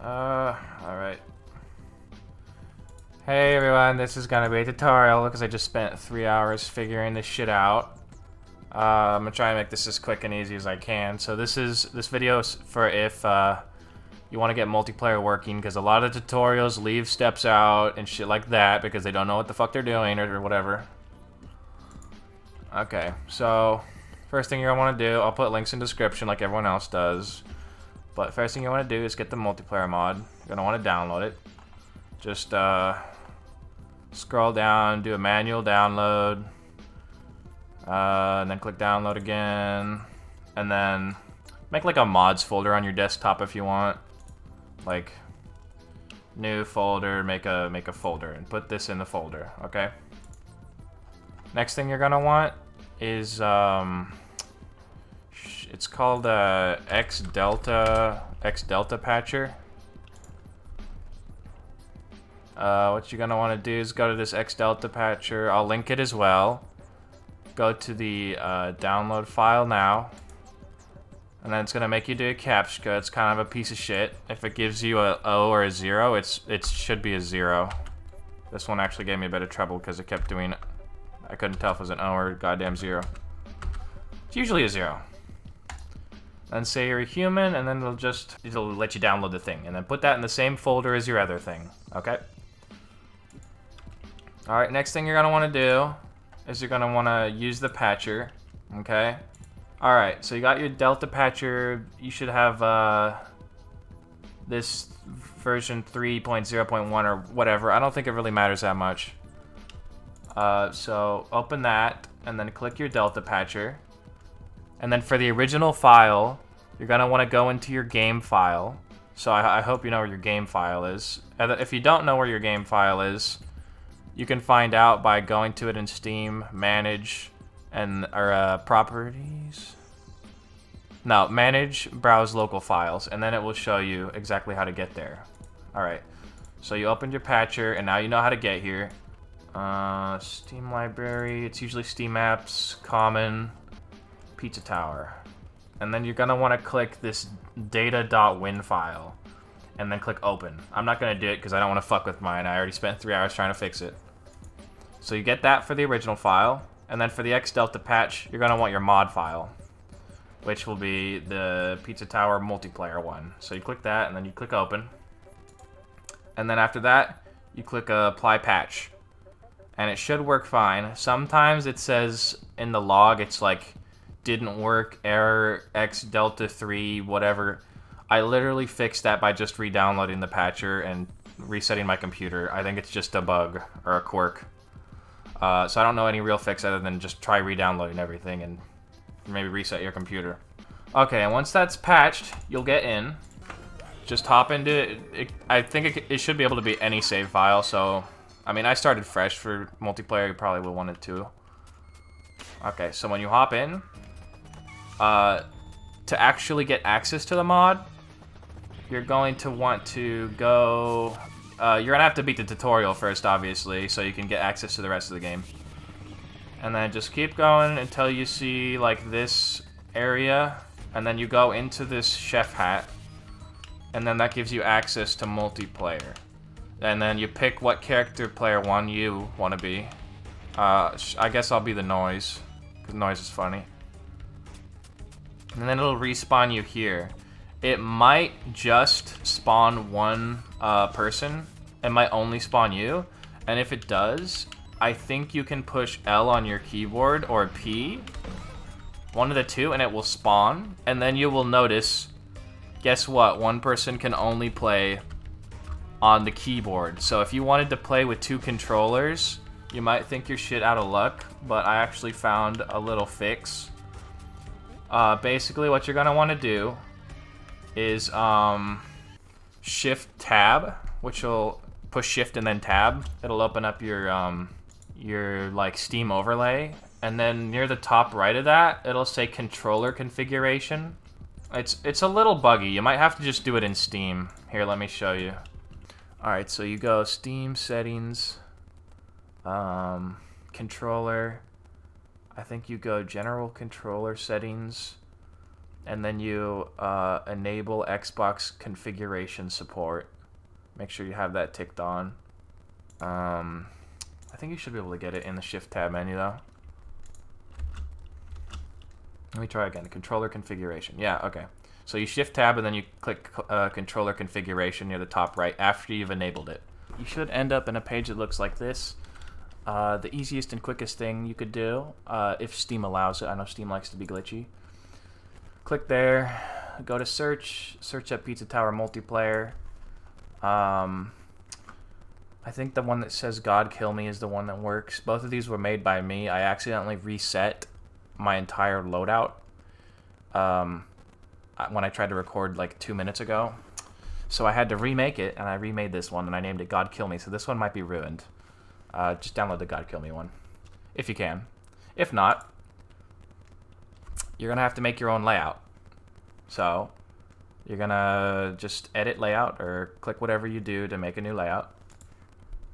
Alright. Hey everyone, this is gonna be a tutorial because I just spent 3 hours figuring this shit out. I'm gonna try and make this as quick and easy as I can. So this video is for if you want to get multiplayer working, because a lot of tutorials leave steps out and shit like that because they don't know what the fuck they're doing or whatever. Okay, so first thing you're gonna want to do, I'll put links in description like everyone else does. But first thing you want to do is get the multiplayer mod. You're gonna want to download it. Just scroll down, do a manual download, and then click download again, and then make like a mods folder on your desktop if you want. Like new folder, make a folder and put this in the folder. Okay. Next thing you're gonna want is it's called X-Delta Patcher. What you're gonna want to do is go to this X-Delta Patcher. I'll link it as well. Go to the download file now, and then it's gonna make you do a CAPTCHA. It's kind of a piece of shit. If it gives you a O or a 0, it should be a 0. This one actually gave me a bit of trouble because it kept doing. I couldn't tell if it was an O or a goddamn 0. It's usually a 0. Then say you're a human, and then it'll let you download the thing, and then put that in the same folder as your other thing. Okay. All right. Next thing you're gonna want to do is you're gonna want to use the patcher. Okay. All right. So you got your Delta Patcher. You should have this version 3.0.1 or whatever. I don't think it really matters that much. So open that, and then click your Delta Patcher. And then for the original file, you're going to want to go into your game file. So I hope you know where your game file is. If you don't know where your game file is, you can find out by going to it in Steam, Manage, or Properties. No, Manage, Browse Local Files, and then it will show you exactly how to get there. Alright, so you opened your patcher, and now you know how to get here. Steam Library, it's usually Steam Apps, Common, Pizza Tower. And then you're gonna want to click this data.win file, and then click open. I'm not gonna do it because I don't want to fuck with mine. I already spent 3 hours trying to fix it. So you get that for the original file, and then for the X-Delta patch, you're gonna want your mod file, which will be the Pizza Tower multiplayer one. So you click that, and then you click open. And then after that, you click apply patch. And it should work fine. Sometimes it says in the log, it's like, didn't work, error, X-Delta 3, whatever. I literally fixed that by just re-downloading the patcher and resetting my computer. I think it's just a bug or a quirk. So I don't know any real fix other than just try re-downloading everything and maybe reset your computer. Okay, and once that's patched, you'll get in. Just hop into it. I think it should be able to be any save file, so... I mean, I started fresh for multiplayer. You probably will want it too. Okay, so when you hop in, to actually get access to the mod, you're going to want to go... you're going to have to beat the tutorial first, obviously, so you can get access to the rest of the game. And then just keep going until you see, like, this area, and then you go into this chef hat, and then that gives you access to multiplayer. And then you pick what character player one you want to be. I guess I'll be the Noise, because Noise is funny. And then it'll respawn you here. It might just spawn one person. It might only spawn you. And if it does, I think you can push L on your keyboard or P. One of the two, and it will spawn. And then you will notice, guess what? One person can only play on the keyboard. So if you wanted to play with 2 controllers, you might think you're shit out of luck, but I actually found a little fix. Basically what you're gonna want to do is shift tab, which will push shift and then tab. It'll open up your like Steam overlay, and then near the top right of that, it'll say controller configuration. It's a little buggy. You might have to just do it in Steam. Here, let me show you. Alright, so you go Steam settings, controller, I think you go general controller settings, and then you enable Xbox configuration support. Make sure you have that ticked on. I think you should be able to get it in the Shift tab menu though. Let me try again. Controller configuration. Yeah, okay. So you Shift tab and then you click controller configuration near the top right after you've enabled it. You should end up in a page that looks like this. The easiest and quickest thing you could do, if Steam allows it, I know Steam likes to be glitchy. Click there, go to search up Pizza Tower Multiplayer. I think the one that says God Kill Me is the one that works. Both of these were made by me. I accidentally reset my entire loadout when I tried to record like 2 minutes ago. So I had to remake it, and I remade this one, and I named it God Kill Me. So this one might be ruined. Just download the God Kill Me one, if you can. If not, you're going to have to make your own layout. So you're going to just edit layout, or click whatever you do to make a new layout.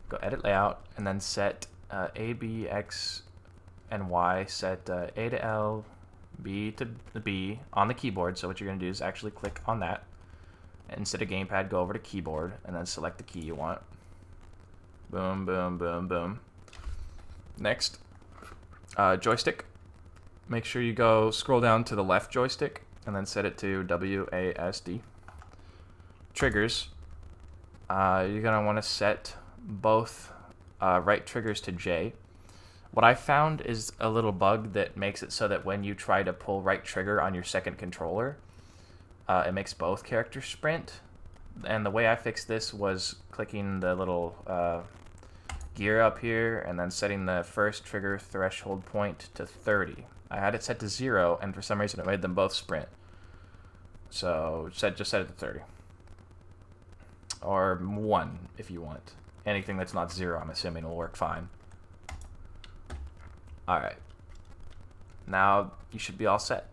Go edit layout, and then set A, B, X, and Y. Set A to L, B to B on the keyboard. So what you're going to do is actually click on that. Instead of gamepad, go over to keyboard, and then select the key you want. Boom, boom, boom, boom. Next, joystick. Make sure you go scroll down to the left joystick, and then set it to WASD. Triggers. You're going to want to set both right triggers to J. What I found is a little bug that makes it so that when you try to pull right trigger on your second controller, it makes both characters sprint. And the way I fixed this was clicking the little gear up here and then setting the first trigger threshold point to 30. I had it set to 0, and for some reason it made them both sprint. So just set it to 30. Or 1 if you want. Anything that's not 0, I'm assuming, will work fine. Alright. Now you should be all set.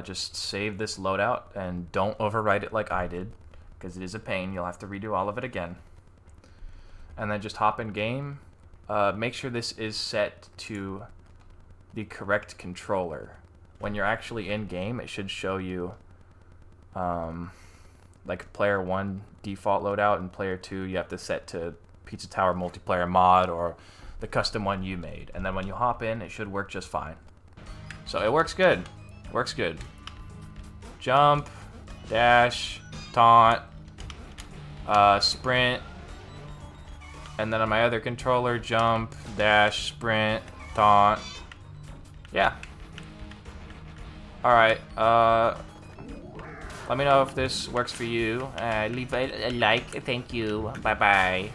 Just save this loadout and don't overwrite it like I did, because it is a pain. You'll have to redo all of it again. And then just hop in game. Make sure this is set to the correct controller. When you're actually in game, it should show you like player 1 default loadout, and player 2 you have to set to Pizza Tower Multiplayer mod or the custom one you made. And then when you hop in, it should work just fine. So it works good. Works good. Jump, dash, taunt, sprint, and then on my other controller, jump, dash, sprint, taunt. Yeah. Alright, let me know if this works for you. Leave a like. Thank you. Bye-bye.